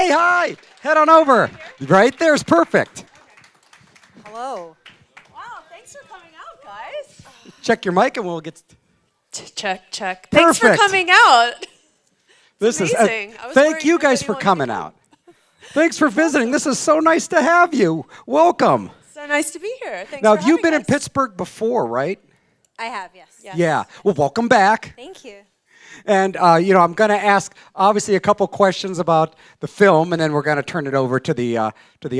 Say hi. Head on over. Right there's perfect. Hello. Wow, thanks for coming out, guys. Check your mic and we'll get. Check. Thanks for Perfect. coming out. This is. Amazing. I was Thank worried you guys nobody for wanted to coming come. out. Thanks for visiting. This is so nice to have you. Welcome. So nice to be here. Thanks Now, for you've having been in us. Pittsburgh before, right? I have, yes. Yes. Yeah. Well, welcome back. Thank you. And, I'm going to ask, obviously, a couple questions about the film, and then we're going to turn it over to the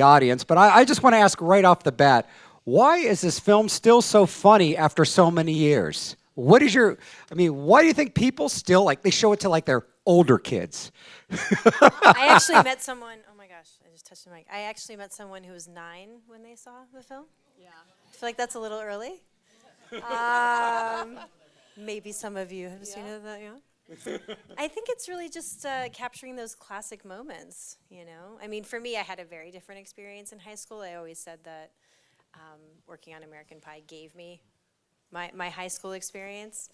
audience. But I just want to ask right off the bat, why is this film still so funny after so many years? Why do you think people still, they show it to, their older kids? I actually met someone, oh my gosh, I just touched the mic. I actually met someone who was 9 when they saw the film. Yeah. I feel like that's a little early. Maybe some of you have seen it, I think it's really just capturing those classic moments, I mean, for me, I had a very different experience in high school. I always said that working on American Pie gave me my high school experience.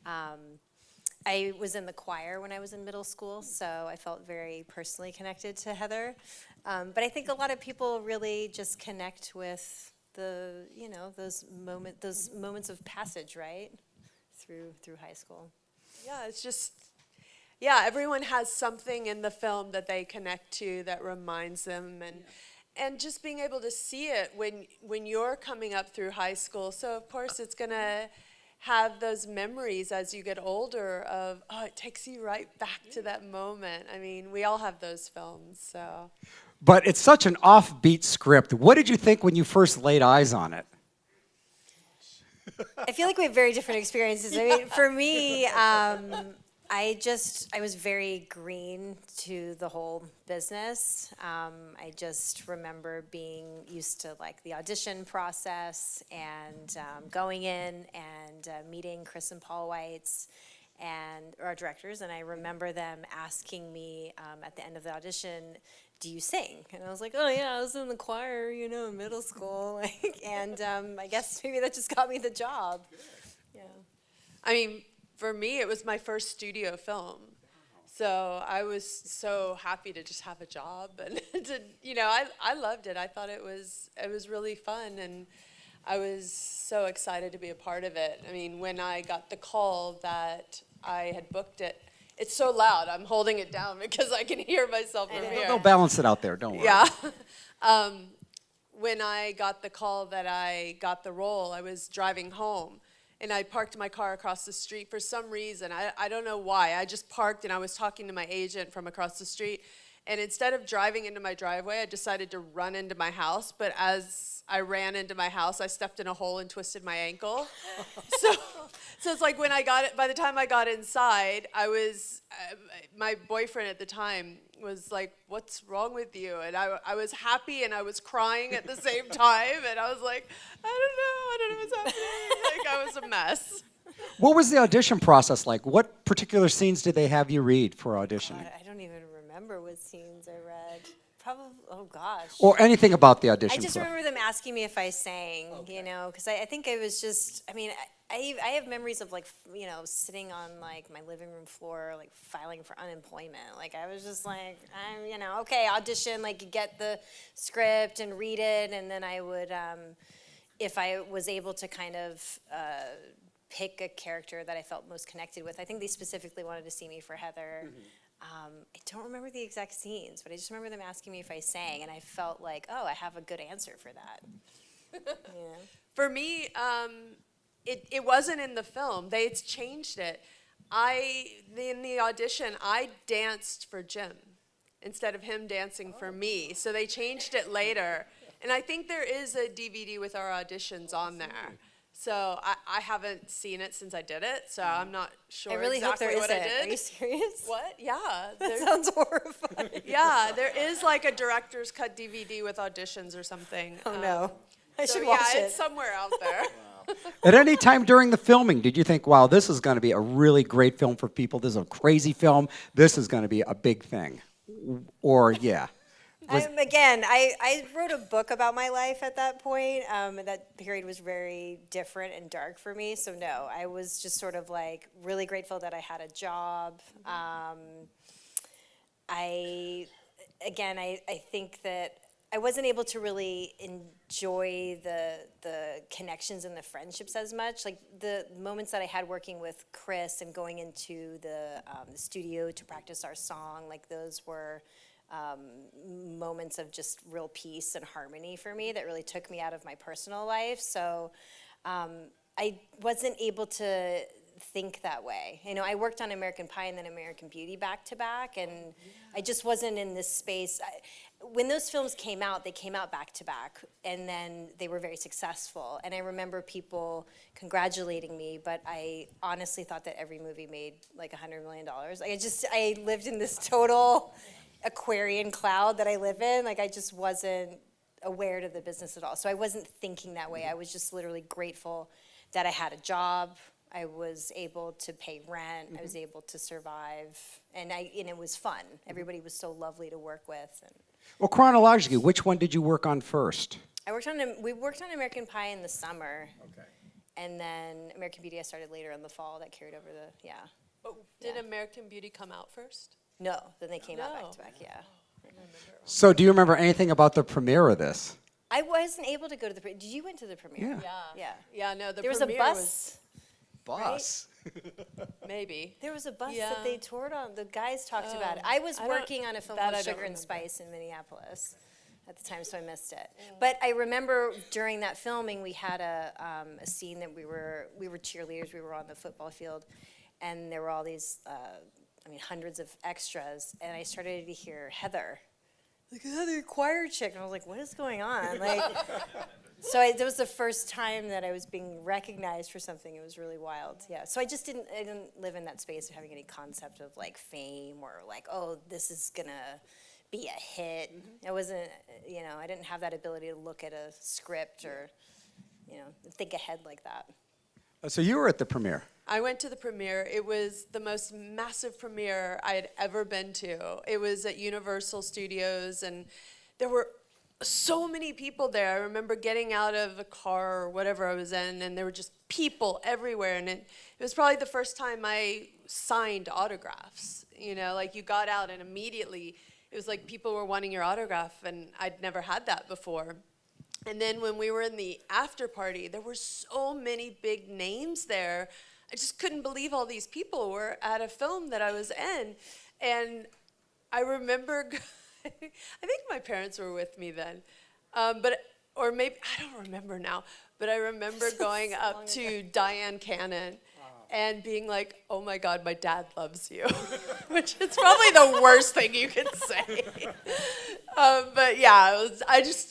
I was in the choir when I was in middle school, so I felt very personally connected to Heather. But I think a lot of people really just connect with those moments of passage, right, through high school. Yeah, it's just, everyone has something in the film that they connect to that reminds them, and just being able to see it when you're coming up through high school. So of course it's gonna have those memories as you get older of, it takes you right back to that moment. I mean, we all have those films, so. But it's such an offbeat script. What did you think when you first laid eyes on it? I feel like we have very different experiences. I mean, for me, I was very green to the whole business. I just remember being used to the audition process and going in and meeting Chris and Paul Weitz and our directors, and I remember them asking me at the end of the audition, do you sing? And I was like, oh yeah, I was in the choir, in middle school. And I guess maybe that just got me the job. Yeah. I mean, for me, it was my first studio film. So I was so happy to just have a job, and I loved it. I thought it was really fun, and I was so excited to be a part of it. I mean, when I got the call that I had booked it, it's so loud. I'm holding it down because I can hear myself from here. They'll balance it out there. Don't worry. Yeah. When I got the call that I got the role, I was driving home. And I parked my car across the street for some reason. I don't know why. I just parked and I was talking to my agent from across the street. And instead of driving into my driveway, I decided to run into my house. But as I ran into my house, I stepped in a hole and twisted my ankle. So it's like by the time I got inside, my boyfriend at the time was like, what's wrong with you? And I was happy and I was crying at the same time. And I was like, I don't know what's happening. I was a mess. What was the audition process like? What particular scenes did they have you read for auditioning? God, I don't even remember what scenes I read. Probably, oh gosh. Or anything about the audition I just process? remember them asking me if I sang, because I think it was just, I have memories of sitting on my living room floor, filing for unemployment. I was just okay, audition, get the script and read it, and then I would, if I was able to kind of pick a character that I felt most connected with. I think they specifically wanted to see me for Heather. Mm-hmm. I don't remember the exact scenes, but I just remember them asking me if I sang, and I felt like, I have a good answer for that. Yeah. For me, it wasn't in the film. They'd changed it. In the audition, I danced for Jim instead of him dancing for me. So they changed it later. And I think there is a DVD with our auditions on there. So I haven't seen it since I did it, so I'm not sure I really exactly hope there what I isn't. did. Are you serious? What? Yeah. That sounds horrifying. Yeah, there is a director's cut DVD with auditions or something. Oh no. I So should watch it. it's somewhere out there. At any time during the filming, did you think, wow, this is going to be a really great film for people? This is a crazy film. This is going to be a big thing. Or, yeah. I wrote a book about my life at that point. That period was very different and dark for me. So no, I was just sort of really grateful that I had a job. again, I think that I wasn't able to really enjoy the connections and the friendships as much. Like the moments that I had working with Chris and going into the studio to practice our song, like those were moments of just real peace and harmony for me that really took me out of my personal life. So I wasn't able to think that way. You know, I worked on American Pie and then American Beauty back to back, and I just wasn't in this space. When those films came out, they came out back to back, and then they were very successful. And I remember people congratulating me, but I honestly thought that every movie made like $100 million. Like I lived in this total Aquarian cloud that I live in. Like I just wasn't aware to the business at all. So I wasn't thinking that way. I was just literally grateful that I had a job. I was able to pay rent. I was able to survive, and it was fun. Everybody was so lovely to work with. And Well, chronologically, which one did you work on first? we worked on American Pie in the summer. Okay. And then American Beauty I started later in the fall. That carried over But did American Beauty come out first? No, then they came out back to back. Yeah. So do you remember anything about the premiere of this? I wasn't able to go to the premiere. Did you went to the premiere? Yeah. Yeah. Yeah. No, the There was a premiere bus. Bus. maybe. There was a bus Yeah. that they toured on. The guys talked about it. I was working on a film that called I don't Sugar and remember. Spice in Minneapolis at the time, so I missed it. But I remember during that filming, we had a scene that we were cheerleaders. We were on the football field, and there were all these, hundreds of extras. And I started to hear Heather, like Heather, choir chick, and I was like, what is going on? Like. So that was the first time that I was being recognized for something. It was really wild. Yeah. So I didn't live in that space of having any concept of like fame or like, oh, this is gonna be a hit. I wasn't, I didn't have that ability to look at a script or, think ahead like that. So you were at the premiere. I went to the premiere. It was the most massive premiere I had ever been to. It was at Universal Studios, and there were so many people there. I remember getting out of a car or whatever I was in, and there were just people everywhere. And it was probably the first time I signed autographs. Like you got out and immediately it was like people were wanting your autograph, and I'd never had that before. And then when we were in the after party, there were so many big names there. I just couldn't believe all these people were at a film that I was in. And I remember I think my parents were with me then, or maybe, I don't remember now, but I remember going up to Diane Cannon and being like, oh my God, my dad loves you, which is probably the worst thing you could say. But yeah,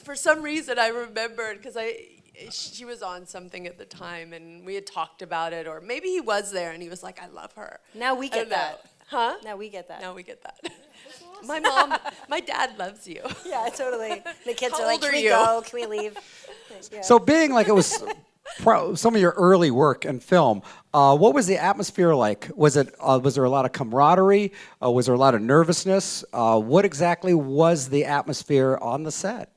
for some reason I remembered, because she was on something at the time and we had talked about it, or maybe he was there and he was like, I love her. Now we get that. Huh? Now we get that. Now we get that. My mom, my dad loves you. Yeah, totally. The kids How are like, old can are we you? go? Can we leave? Yeah. So being like it was some of your early work in film, what was the atmosphere like? Was there a lot of camaraderie? Was there a lot of nervousness? What exactly was the atmosphere on the set?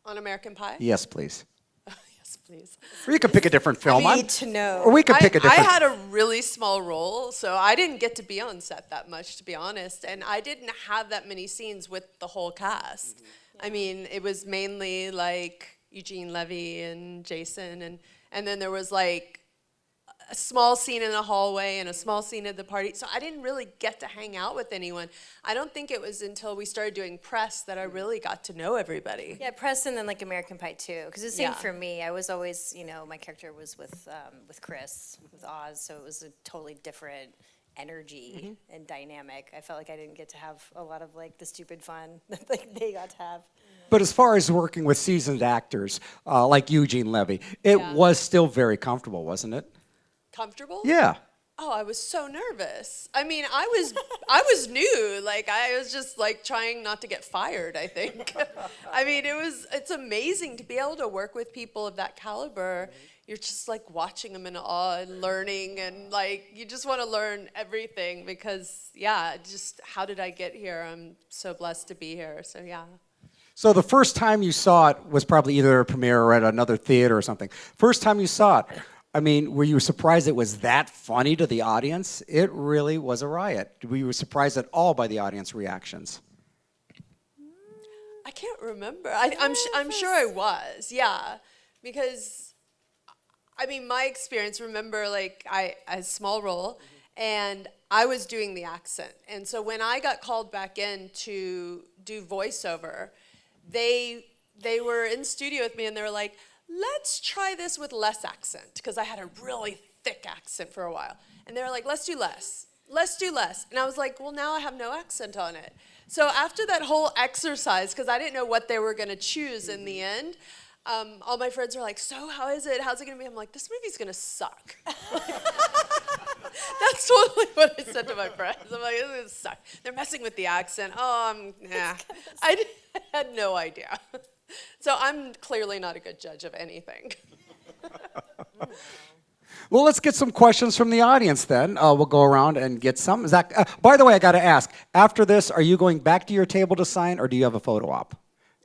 On American Pie? Yes, please. Yes, please. Or you could pick a different film. I need to know. Or we could pick a different. I had a really small role, so I didn't get to be on set that much, to be honest. And I didn't have that many scenes with the whole cast. Mm-hmm. I mean, it was mainly like Eugene Levy and Jason, and then there was like a small scene in the hallway and a small scene at the party. So I didn't really get to hang out with anyone. I don't think it was until we started doing press that I really got to know everybody. Yeah, press and then like American Pie too. Because the same Yeah. for me. I was always, my character was with Chris, with Oz, so it was a totally different energy and dynamic. I felt like I didn't get to have a lot of like the stupid fun that like they got to have. But as far as working with seasoned actors like Eugene Levy, it was still very comfortable, wasn't it? Comfortable? Yeah. Oh, I was so nervous. I mean, I was new. Like, I was just like trying not to get fired, I think. I mean, it's amazing to be able to work with people of that caliber. You're just like watching them in awe and learning, and like you just want to learn everything because just how did I get here? I'm so blessed to be here. So yeah. So the first time you saw it was probably either a premiere or at another theater or something. First time you saw it, I mean, were you surprised it was that funny to the audience? It really was a riot. Were you surprised at all by the audience reactions? I can't remember. I'm sure I was, yeah. Because, I mean, my experience, remember, like, I had a small role, and I was doing the accent. And so when I got called back in to do voiceover, they were in studio with me, and they were like, let's try this with less accent, because I had a really thick accent for a while. And they were like, let's do less. Let's do less. And I was like, well, now I have no accent on it. So after that whole exercise, because I didn't know what they were going to choose in the end, all my friends were like, so how is it? How's it going to be? I'm like, this movie's going to suck. That's totally what I said to my friends. I'm like, this is going to suck. They're messing with the accent. I had no idea. So I'm clearly not a good judge of anything. Well, let's get some questions from the audience then. We'll go around and get some. Zach, by the way, I got to ask, after this, are you going back to your table to sign, or do you have a photo op?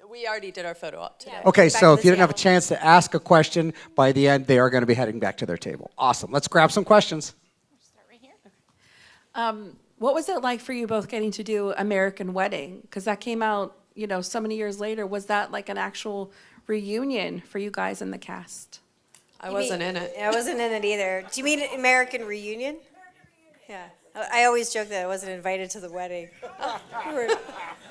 We already did our photo op today. Yeah. Okay, Back so to if the you didn't have a table. chance to ask a question, by the end, they are going to be heading back to their table. Awesome. Let's grab some questions. Start right here. What was it like for you both getting to do American Wedding? Because that came out, so many years later. Was that like an actual reunion for you guys in the cast? I wasn't in it. I wasn't in it either. Do you mean American Reunion? Yeah. I always joke that I wasn't invited to the wedding.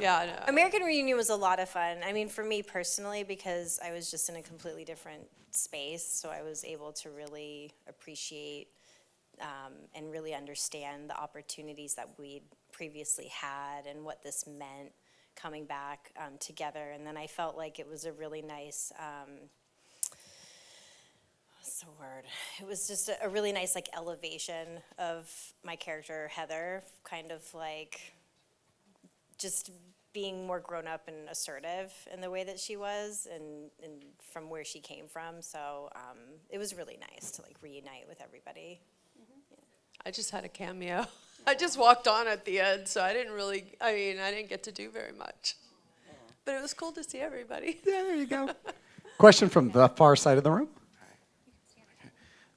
Yeah, I know. American Reunion was a lot of fun. I mean, for me personally, because I was just in a completely different space, so I was able to really appreciate and really understand the opportunities that we'd previously had and what this meant coming back together. And then I felt like it was a really nice, what's the word? It was just a really nice like elevation of my character, Heather, kind of like just being more grown up and assertive in the way that she was and from where she came from. So it was really nice to like reunite with everybody. I just had a cameo. I just walked on at the end, so I didn't get to do very much. But it was cool to see everybody. Yeah, there you go. Question from the far side of the room.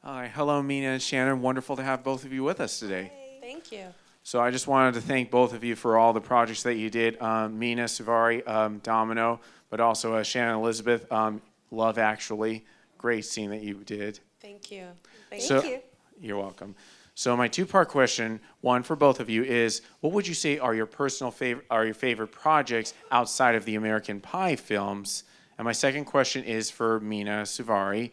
All right. Hello, Mena and Shannon. Wonderful to have both of you with us today. Thank you. So I just wanted to thank both of you for all the projects that you did. Mena, Suvari, Domino, but also Shannon, Elizabeth, Love Actually. Great scene that you did. Thank you. Thank you. You're welcome. So my two-part question, one for both of you, is what would you say are your favorite projects outside of the American Pie films? And my second question is for Mena, Suvari.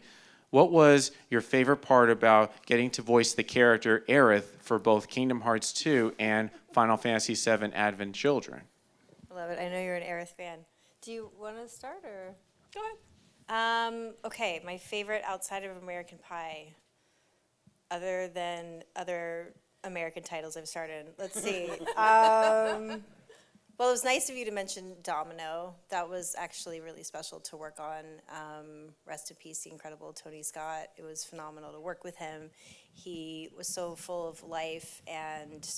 What was your favorite part about getting to voice the character Aerith for both Kingdom Hearts 2 and Final Fantasy VII Advent Children? I love it. I know you're an Aerith fan. Do you want to start or? Go ahead. Okay, my favorite outside of American Pie, other than other American titles I've started. Let's see. Well, it was nice of you to mention Domino. That was actually really special to work on. Rest in peace, the incredible Tony Scott. It was phenomenal to work with him. He was so full of life and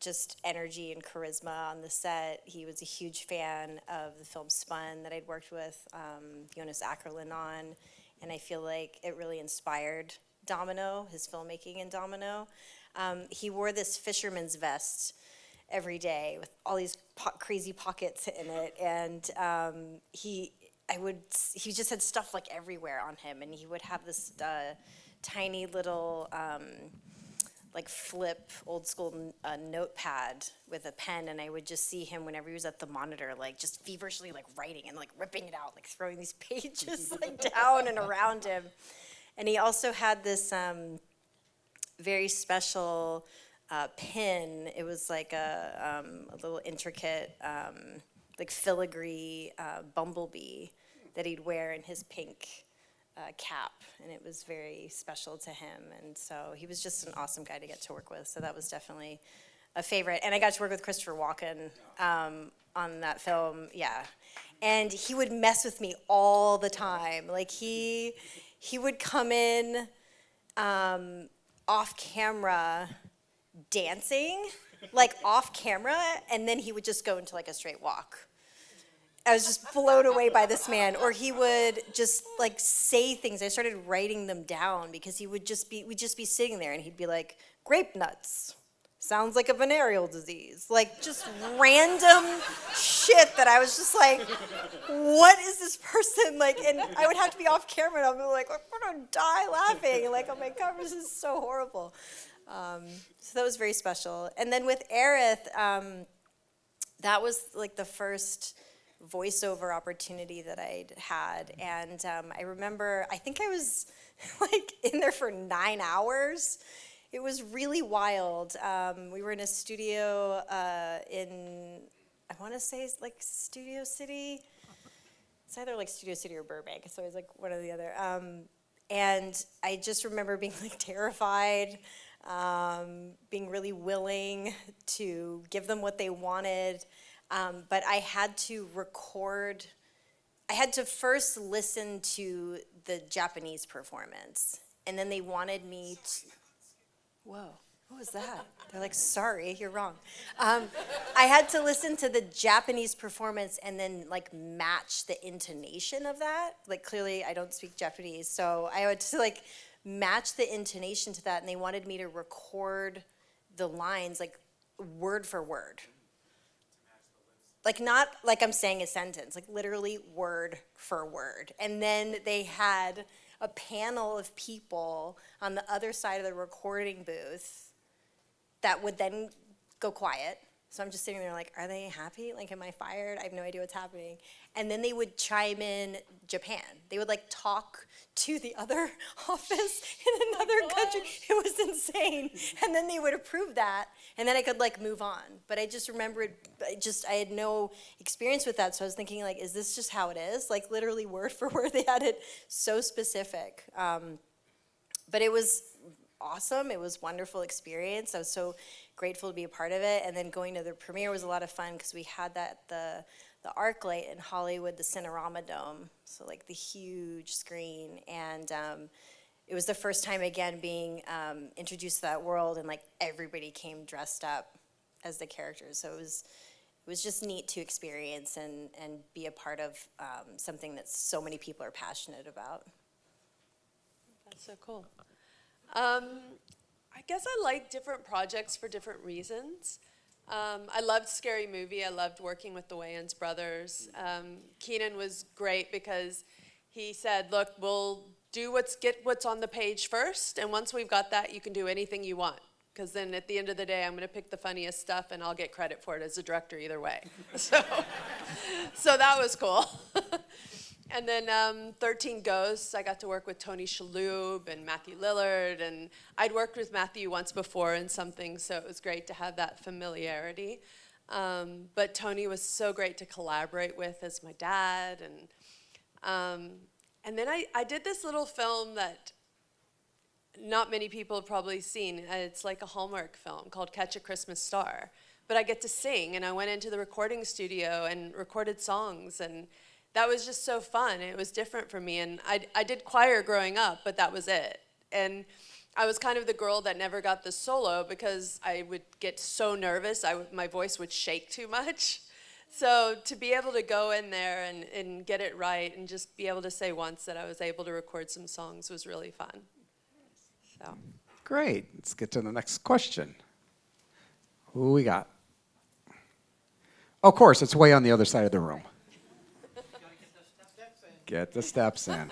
just energy and charisma on the set. He was a huge fan of the film Spun that I'd worked with Jonas Ackerlund on, and I feel like it really inspired Domino, his filmmaking in Domino. He wore this fisherman's vest every day with all these crazy pockets in it, and he just had stuff like everywhere on him, and he would have this tiny little like flip old school notepad with a pen, and I would just see him whenever he was at the monitor like just feverishly like writing and like ripping it out, like throwing these pages like down and around him. And he also had this very special pin. It was like a little intricate, like filigree bumblebee that he'd wear in his pink cap, and it was very special to him. And so he was just an awesome guy to get to work with. So that was definitely a favorite. And I got to work with Christopher Walken on that film, yeah. And he would mess with me all the time. Like he would come in off camera dancing, like off camera, and then he would just go into like a straight walk. I was just blown away by this man. Or he would just like say things. I started writing them down because we'd just be sitting there and he'd be like, grape nuts. sounds like a venereal disease. Like, just random shit that I was just like, what is this person? Like, and I would have to be off camera and I'll be like, I'm gonna die laughing. Like, oh my God, this is so horrible. So that was very special. And then with Aerith, that was like the first voiceover opportunity that I'd had. And I remember, I think I was like in there for 9 hours. It was really wild. We were in a studio in, I want to say like Studio City. It's either like Studio City or Burbank. It's always like one or the other. And I just remember being like terrified, being really willing to give them what they wanted. But I had to record, I had to first listen to the Japanese performance. And then they wanted me to, whoa, what was that? They're like, sorry, you're wrong. I had to listen to the Japanese performance and then like match the intonation of that. Like clearly I don't speak Japanese, so I had to like match the intonation to that, and they wanted me to record the lines like word for word. Like not like I'm saying a sentence, like literally word for word. And then they had a panel of people on the other side of the recording booth that would then go quiet. So I'm just sitting there like, are they happy? Like, am I fired? I have no idea what's happening. And then they would chime in Japan. They would like talk to the other office in another country. It was insane. And then they would approve that, and then I could like move on. But I just remembered, I had no experience with that. So I was thinking like, is this just how it is? Like literally word for word, they had it so specific. But it was awesome. It was a wonderful experience. I was so grateful to be a part of it. And then going to the premiere was a lot of fun because we had that the ArcLight in Hollywood, the Cinerama Dome, so like the huge screen. And it was the first time again being introduced to that world, and like everybody came dressed up as the characters. So it was just neat to experience and be a part of something that so many people are passionate about. That's so cool. I guess I like different projects for different reasons. I loved Scary Movie. I loved working with the Wayans brothers. Keenan was great because he said, look, we'll get what's on the page first, and once we've got that, you can do anything you want. Because then at the end of the day, I'm going to pick the funniest stuff, and I'll get credit for it as a director either way. So that was cool. And then 13 Ghosts, I got to work with Tony Shalhoub and Matthew Lillard, and I'd worked with Matthew once before in something, so it was great to have that familiarity. But Tony was so great to collaborate with as my dad, and then I did this little film that not many people have probably seen. It's like a Hallmark film called Catch a Christmas Star, but I get to sing, and I went into the recording studio and recorded songs, and that was just so fun. It was different for me, and I did choir growing up, but that was it. And I was kind of the girl that never got the solo because I would get so nervous, my voice would shake too much. So to be able to go in there and get it right and just be able to say once that I was able to record some songs was really fun. So. Great. Let's get to the next question. Who we got? Of course, it's way on the other side of the room. Get the steps in.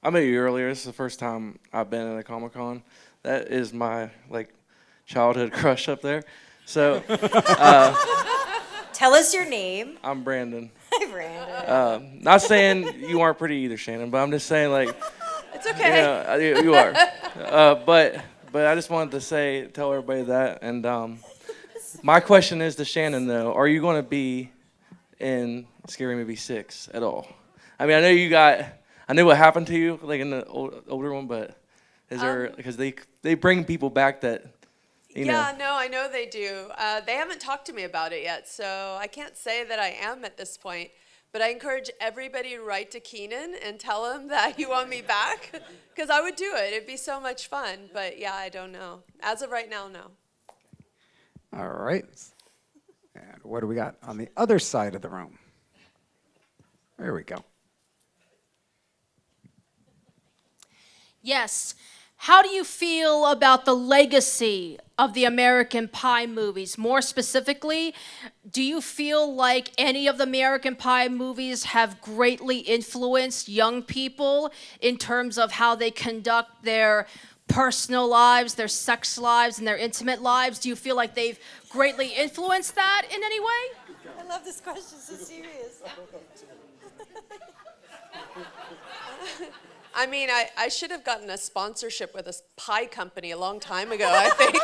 I met you earlier. This is the first time I've been at a Comic-Con. That is my childhood crush up there. So Tell us your name. I'm Brandon. Hi, Brandon. Not saying you aren't pretty either, Shannon, but I'm just saying It's okay. you are. But I just wanted to tell everybody that. And my question is to Shannon though: are you going to be in Scary Movie 6 at all? I mean, I know what happened to you in the older one, but is there, because they bring people back that, you know. Yeah, no, I know they do. They haven't talked to me about it yet, so I can't say that I am at this point. But I encourage everybody to write to Keenan and tell him that you want me back, because I would do it. It'd be so much fun. But yeah, I don't know. As of right now, no. All right. And what do we got on the other side of the room? There we go. Yes. How do you feel about the legacy of the American Pie movies? More specifically, do you feel like any of the American Pie movies have greatly influenced young people in terms of how they conduct their personal lives, their sex lives, and their intimate lives? Do you feel like they've greatly influenced that in any way? I love this question, so serious. I mean, I should have gotten a sponsorship with a pie company a long time ago, I think.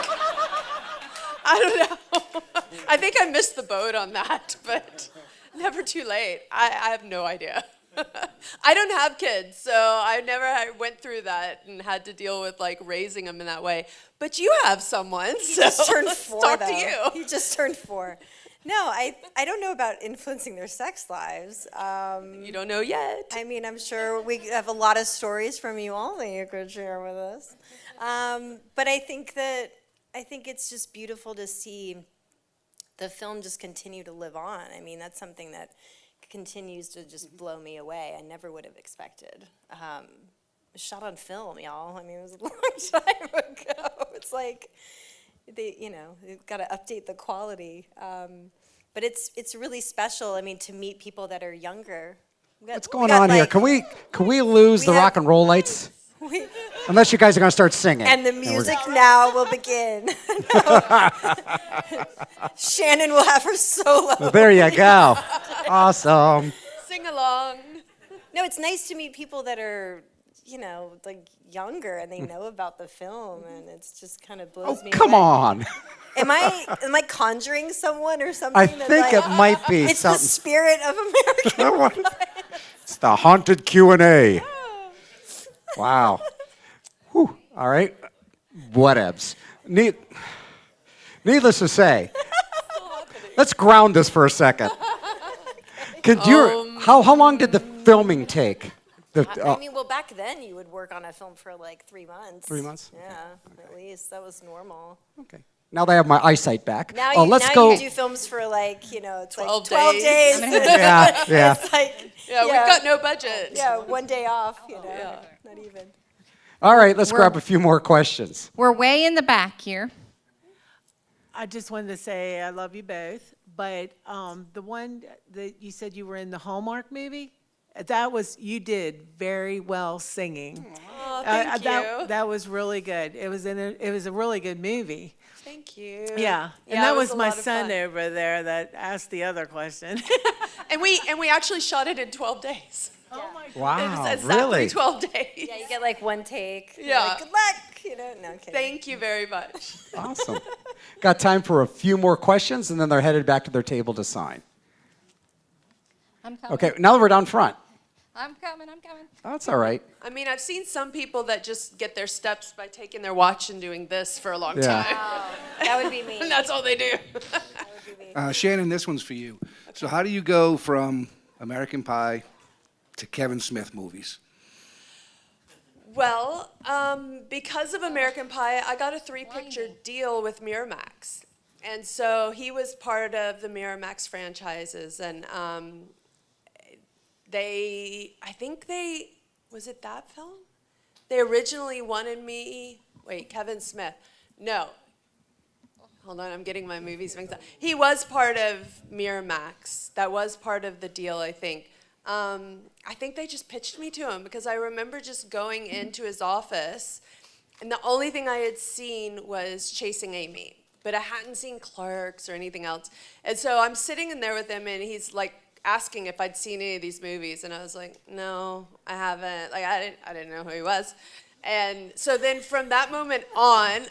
I don't know. I think I missed the boat on that, but never too late. I have no idea. I don't have kids, so I never went through that and had to deal with like raising them in that way. But you have someone, He so just turned let's 4, talk though. to you. He just turned 4. No, I don't know about influencing their sex lives. You don't know yet. I mean, I'm sure we have a lot of stories from you all that you could share with us. But I think it's just beautiful to see the film just continue to live on. I mean, that's something that continues to just blow me away. I never would have expected. It was shot on film, y'all. I mean, it was a long time ago. It's like they've got to update the quality. But it's really special. I mean, to meet people that are younger. What's going on here? Can we lose the rock and roll lights? Unless you guys are going to start singing. And the music now will begin. Shannon will have her solo. There you go. Awesome. Sing along. No, it's nice to meet people that are, like younger and they Hmm. know about the film, and it's just kind of Oh, blows me come away. on. Am I conjuring someone or something? I that, think like, it might be it's the something. spirit of American. It's the haunted Q&A. Wow. Whew. All right. Whatevs. Needless to say, let's ground this for a second. How long did the filming take? I mean, well, back then you would work on a film for like 3 months. 3 months? Yeah, at least that was normal. Okay. Now that I have my eyesight back. Now, Let's now go. you do films for like, it's 12 like 12 days. days. Yeah. It's like, Yeah, we've got no budget. yeah, 1 day off, not even. All right, let's grab a few more questions. We're way in the back here. I just wanted to say I love you both, but the one that you said you were in the Hallmark movie, you did very well singing. Oh, thank you. That was really good. It was a really good movie. Thank you. Yeah, and it that was was a my lot of son fun. over there that asked the other question. And we actually shot it in 12 days. Oh my God. Wow, It was exactly really? 12 days. Yeah, you get like 1 take. You're Yeah. like, good luck. No, I'm kidding. Thank you very much. Awesome. Got time for a few more questions, and then they're headed back to their table to sign. I'm coming. Okay, now we're down front. I'm coming. Oh, that's all right. I mean, I've seen some people that just get their steps by taking their watch and doing this for a long Yeah. time. That would be me. And that's all they do. Shannon, this one's for you. So how do you go from American Pie to Kevin Smith movies? Well, because of American Pie, I got a 3-picture deal with Miramax. And so he was part of the Miramax franchises. And was it that film? They originally wanted me, Kevin Smith. No. Hold on, I'm getting my movies mixed up. He was part of Miramax. That was part of the deal, I think. I think they just pitched me to him because I remember just going into his office and the only thing I had seen was Chasing Amy, but I hadn't seen Clerks or anything else. And so I'm sitting in there with him and he's like asking if I'd seen any of these movies and I was like, no, I haven't. Like I didn't know who he was. And so then from that moment on,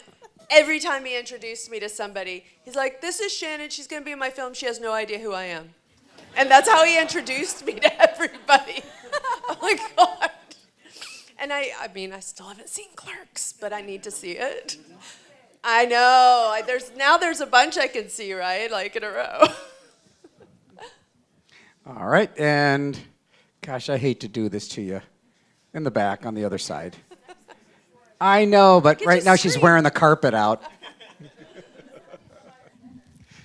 every time he introduced me to somebody, he's like, this is Shannon, she's gonna be in my film, she has no idea who I am. And that's how he introduced me to everybody. Oh my God. And I mean, I still haven't seen Clerks, but I need to see it. I know. There's a bunch I can see, right? Like in a row. All right, and gosh, I hate to do this to you. In the back, on the other side. I know, but right now she's wearing the carpet out.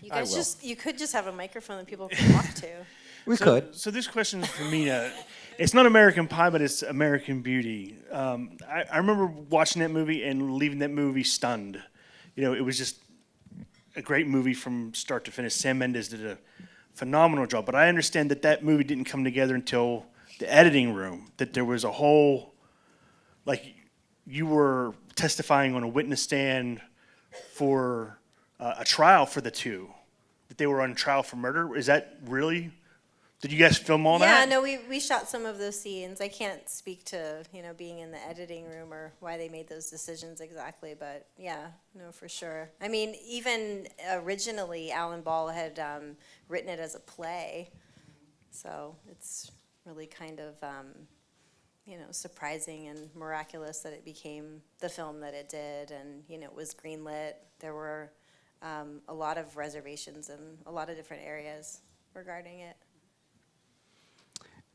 You guys you could just have a microphone that people can talk to. We could. So this question is for Mena. It's not American Pie, but it's American Beauty. I remember watching that movie and leaving that movie stunned. You know, it was just a great movie from start to finish. Sam Mendes did a phenomenal job, but I understand that that movie didn't come together until the editing room, that there was a whole, like, you were testifying on a witness stand for a trial for the two, that they were on trial for murder. Is that really? Did you guys film all that? Yeah, no, we shot some of those scenes. I can't speak to, being in the editing room or why they made those decisions exactly, but yeah, no, for sure. I mean, even originally, Alan Ball had written it as a play, so it's really kind of, surprising and miraculous that it became the film that it did, and, it was greenlit. There were a lot of reservations in a lot of different areas regarding it.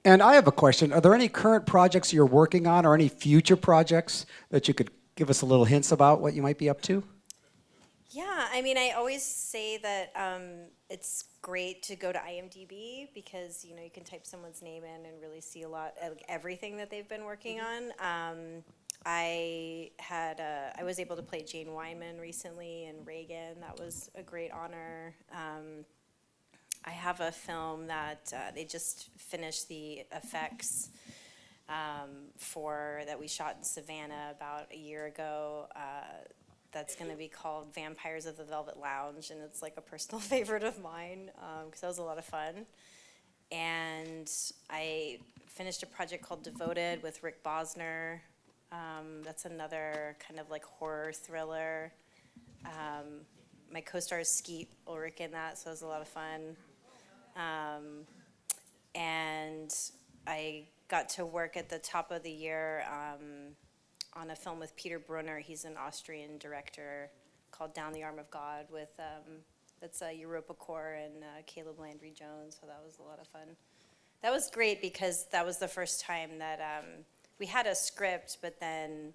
And I have a question. Are there any current projects you're working on or any future projects that you could give us a little hints about what you might be up to? Yeah, I mean, I always say that it's great to go to IMDb because, you can type someone's name in and really see a lot of everything that they've been working on. I was able to play Jane Wyman recently in Reagan. That was a great honor. I have a film that they just finished the effects for that we shot in Savannah about a year ago. That's going to be called Vampires of the Velvet Lounge, and it's like a personal favorite of mine because that was a lot of fun. And I finished a project called Devoted with Rick Bosner. That's another kind of like horror thriller. My co-star is Skeet Ulrich in that, so it was a lot of fun. And I got to work at the top of the year on a film with Peter Brunner. He's an Austrian director called Down the Arm of God with that's Europa Corps and Caleb Landry Jones. So that was a lot of fun. That was great because that was the first time that we had a script, but then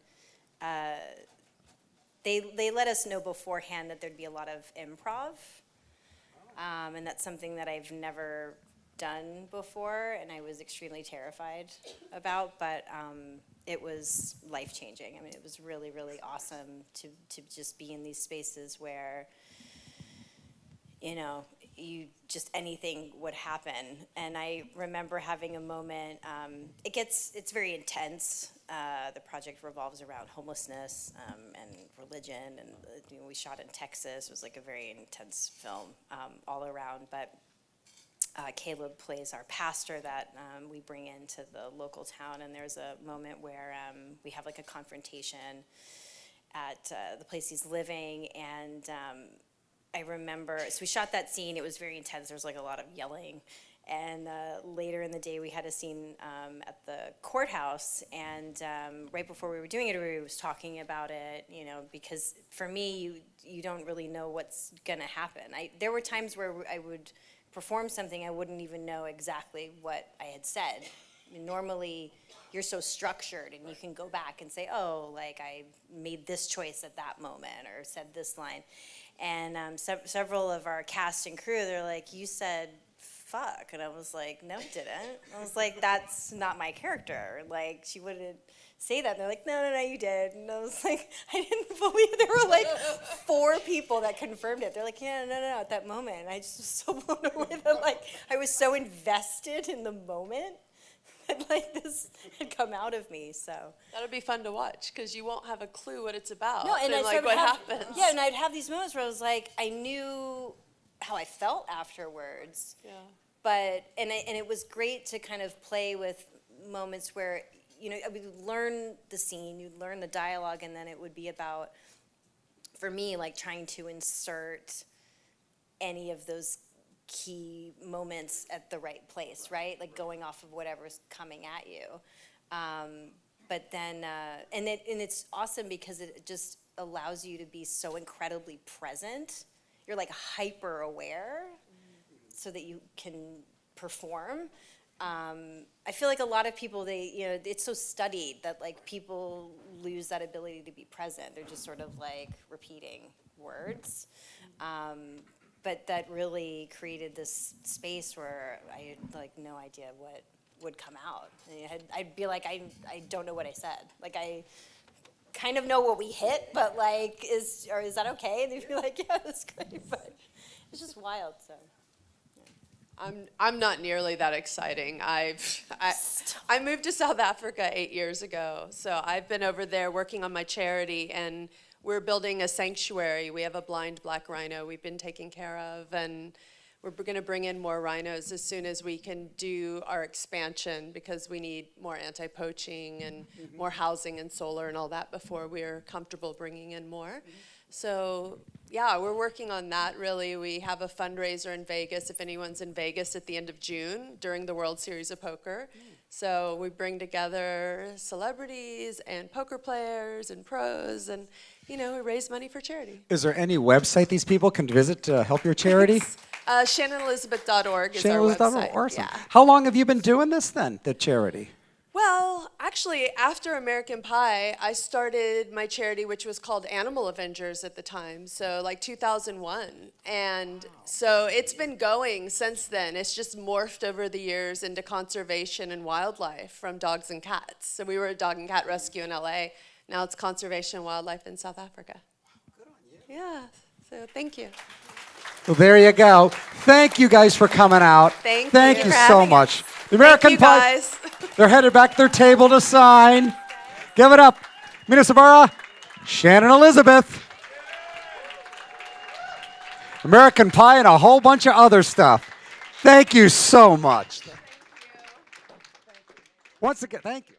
they let us know beforehand that there'd be a lot of improv. And that's something that I've never done before, and I was extremely terrified about, but it was life-changing. I mean, it was really, really awesome to just be in these spaces where, just anything would happen. And I remember having a moment, it's very intense. The project revolves around homelessness and religion, and we shot in Texas. It was like a very intense film all around, but Caleb plays our pastor that we bring into the local town, and there's a moment where we have like a confrontation at the place he's living, and I remember, so we shot that scene. It was very intense. There was like a lot of yelling. And later in the day, we had a scene at the courthouse. And right before we were doing it, everybody was talking about it, because for me, you don't really know what's going to happen. There were times where I would perform something, I wouldn't even know exactly what I had said. I mean, normally, you're so structured, and you can go back and say, oh, like I made this choice at that moment or said this line. And several of our cast and crew, they're like, you said fuck. And I was like, no, I didn't. I was like, that's not my character. Like, she wouldn't say that. And they're like, no, you did. And I was like, I didn't believe there were like 4 people that confirmed it. They're like, yeah, no, at that moment. And I just was so blown away that like, I was so invested in the moment that like this had come out of me, so. That'll be fun to watch, because you won't have a clue what it's about. No, and like what happens. Yeah, and I'd have these moments where I was like, I knew how I felt afterwards. Yeah. But, and it was great to kind of play with moments where, I would learn the scene, you'd learn the dialogue, and then it would be about, for me, like trying to insert any of those key moments at the right place, right? Like going off of whatever's coming at you. But then, and it's awesome because it just allows you to be so incredibly present. You're like hyper aware so that you can perform. I feel like a lot of people, it's so studied that like people lose that ability to be present. They're just sort of like repeating words. But that really created this space where I had like no idea what would come out. And I'd be like, I don't know what I said. Like, I kind of know what we hit, but like, is that okay? And they'd be like, yeah, that's great, but it's just wild, so. I'm not nearly that exciting. I moved to South Africa 8 years ago, so I've been over there working on my charity, and we're building a sanctuary. We have a blind black rhino we've been taking care of, and we're going to bring in more rhinos as soon as we can do our expansion, because we need more anti-poaching and more housing and solar and all that before we're comfortable bringing in more. So yeah, we're working on that really. We have a fundraiser in Vegas, if anyone's in Vegas, at the end of June during the World Series of Poker. So we bring together celebrities and poker players and pros, and we raise money for charity. Is there any website these people can visit to help your charity? ShannonElizabeth.org is our website. Awesome. Yeah. How long have you been doing this then, the charity? Well, actually, after American Pie, I started my charity, which was called Animal Avengers at the time, so like 2001. And so it's been going since then. It's just morphed over the years into conservation and wildlife from dogs and cats. So we were a dog and cat rescue in LA. Now it's conservation and wildlife in South Africa. Good on you. Yeah, so thank you. Well, there you go. Thank you guys for coming out. Thank Thank you you for so having much. us. The American Thank you, Pie. guys. They're headed back to their table to sign. Give it up. Mena Suvari, Shannon Elizabeth. American Pie and a whole bunch of other stuff. Thank you so much. Once again, thank you.